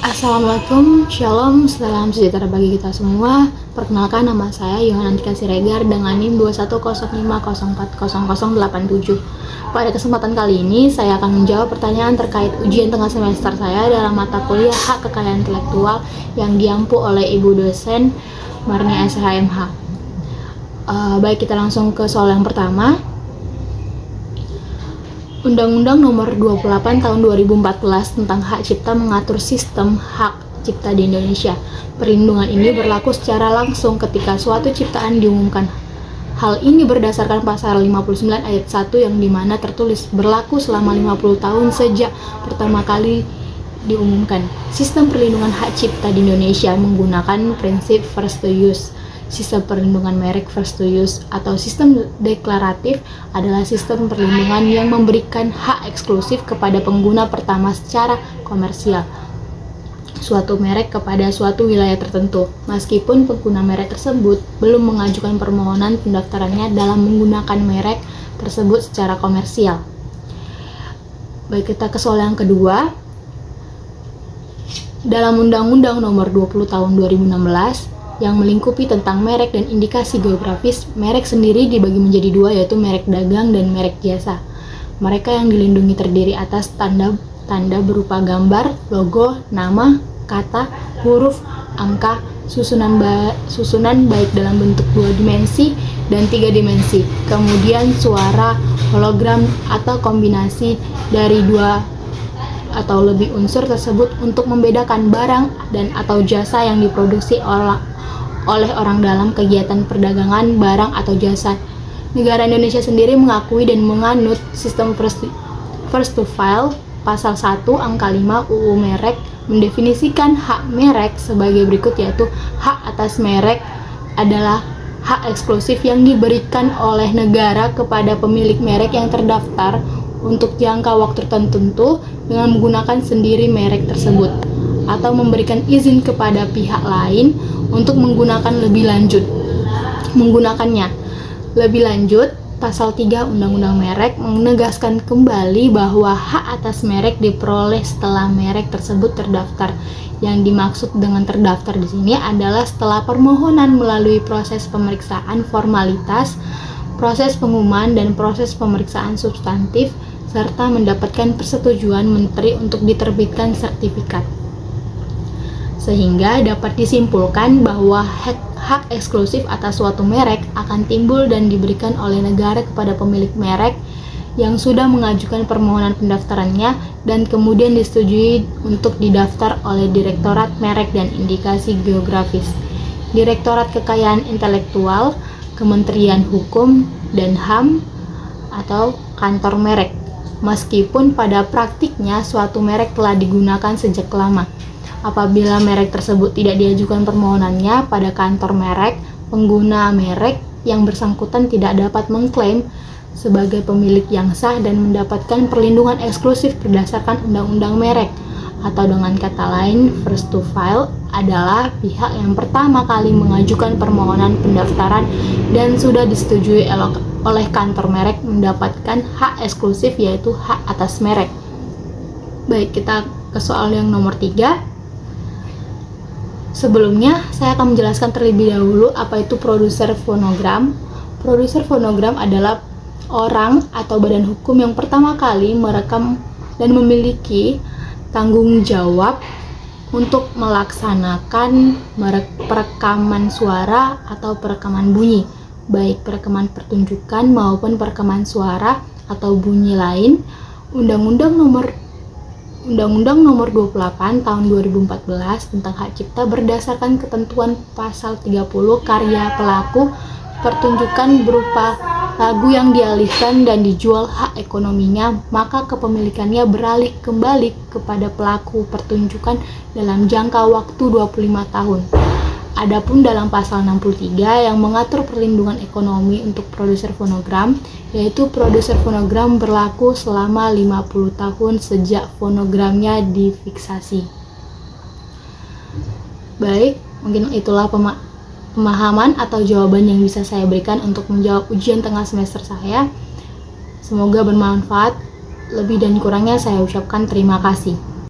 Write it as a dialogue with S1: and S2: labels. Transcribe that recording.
S1: Assalamualaikum, Shalom, salam sejahtera bagi kita semua. Perkenalkan, nama saya Yohanantika Siregar dengan NIM 21050400087. Pada kesempatan kali ini, saya akan menjawab pertanyaan terkait ujian tengah semester saya dalam mata kuliah Hak Kekayaan Intelektual yang diampu oleh Ibu dosen Marnia SHMH. Baik, kita langsung ke soal yang pertama. Undang-Undang Nomor 28 Tahun 2014 tentang Hak Cipta mengatur sistem hak cipta di Indonesia. Perlindungan ini berlaku secara langsung ketika suatu ciptaan diumumkan. Hal ini berdasarkan pasal 59 ayat 1 yang dimana tertulis berlaku selama 50 tahun sejak pertama kali diumumkan. Sistem perlindungan hak cipta di Indonesia menggunakan prinsip first to use. Sistem perlindungan merek first to use atau sistem deklaratif adalah sistem perlindungan yang memberikan hak eksklusif kepada pengguna pertama secara komersial suatu merek kepada suatu wilayah tertentu, meskipun pengguna merek tersebut belum mengajukan permohonan pendaftarannya dalam menggunakan merek tersebut secara komersial. Baik, kita ke soal yang kedua. Dalam Undang-Undang Nomor 20 Tahun 2016 yang melingkupi tentang merek dan indikasi geografis, merek sendiri dibagi menjadi dua, yaitu merek dagang dan merek jasa. Mereka yang dilindungi terdiri atas tanda berupa gambar, logo, nama, kata, huruf, angka, susunan baik dalam bentuk 2 dimensi dan 3 dimensi, kemudian suara, hologram, atau kombinasi dari 2 atau lebih unsur tersebut untuk membedakan barang dan atau jasa yang diproduksi oleh orang dalam kegiatan perdagangan barang atau jasa. Negara Indonesia sendiri mengakui dan menganut sistem first to file. Pasal 1 angka 5 UU Merek mendefinisikan hak merek sebagai berikut, yaitu hak atas merek adalah hak eksklusif yang diberikan oleh negara kepada pemilik merek yang terdaftar untuk jangka waktu tertentu dengan menggunakan sendiri merek tersebut atau memberikan izin kepada pihak lain untuk menggunakannya lebih lanjut. Pasal 3 Undang-Undang Merek menegaskan kembali bahwa hak atas merek diperoleh setelah merek tersebut terdaftar. Yang dimaksud dengan terdaftar di sini adalah setelah permohonan melalui proses pemeriksaan formalitas, proses pengumuman dan proses pemeriksaan substantif serta mendapatkan persetujuan menteri untuk diterbitkan sertifikat. Sehingga dapat disimpulkan bahwa hak eksklusif atas suatu merek akan timbul dan diberikan oleh negara kepada pemilik merek yang sudah mengajukan permohonan pendaftarannya dan kemudian disetujui untuk didaftar oleh Direktorat Merek dan Indikasi Geografis, Direktorat Kekayaan Intelektual, Kementerian Hukum dan HAM, atau kantor merek, meskipun pada praktiknya suatu merek telah digunakan sejak lama. Apabila merek tersebut tidak diajukan permohonannya pada kantor merek, pengguna merek yang bersangkutan tidak dapat mengklaim sebagai pemilik yang sah dan mendapatkan perlindungan eksklusif berdasarkan Undang-Undang Merek. Atau dengan kata lain, first to file adalah pihak yang pertama kali mengajukan permohonan pendaftaran dan sudah disetujui oleh kantor merek mendapatkan hak eksklusif, yaitu hak atas merek. Baik, kita ke soal yang nomor 3. Sebelumnya, saya akan menjelaskan terlebih dahulu apa itu produser fonogram. Produser fonogram adalah orang atau badan hukum yang pertama kali merekam dan memiliki tanggung jawab untuk melaksanakan perekaman suara atau perekaman bunyi, baik perekaman pertunjukan maupun perekaman suara atau bunyi lain. Undang-Undang Nomor 28 Tahun 2014 tentang Hak Cipta berdasarkan ketentuan pasal 30 karya pelaku pertunjukan berupa lagu yang dialihkan dan dijual hak ekonominya, maka kepemilikannya beralih kembali kepada pelaku pertunjukan dalam jangka waktu 25 tahun. Adapun dalam pasal 63 yang mengatur perlindungan ekonomi untuk produser fonogram, yaitu produser fonogram berlaku selama 50 tahun sejak fonogramnya difiksasi. Baik, mungkin itulah pemahaman atau jawaban yang bisa saya berikan untuk menjawab ujian tengah semester saya. Semoga bermanfaat. Lebih dan kurangnya saya ucapkan terima kasih.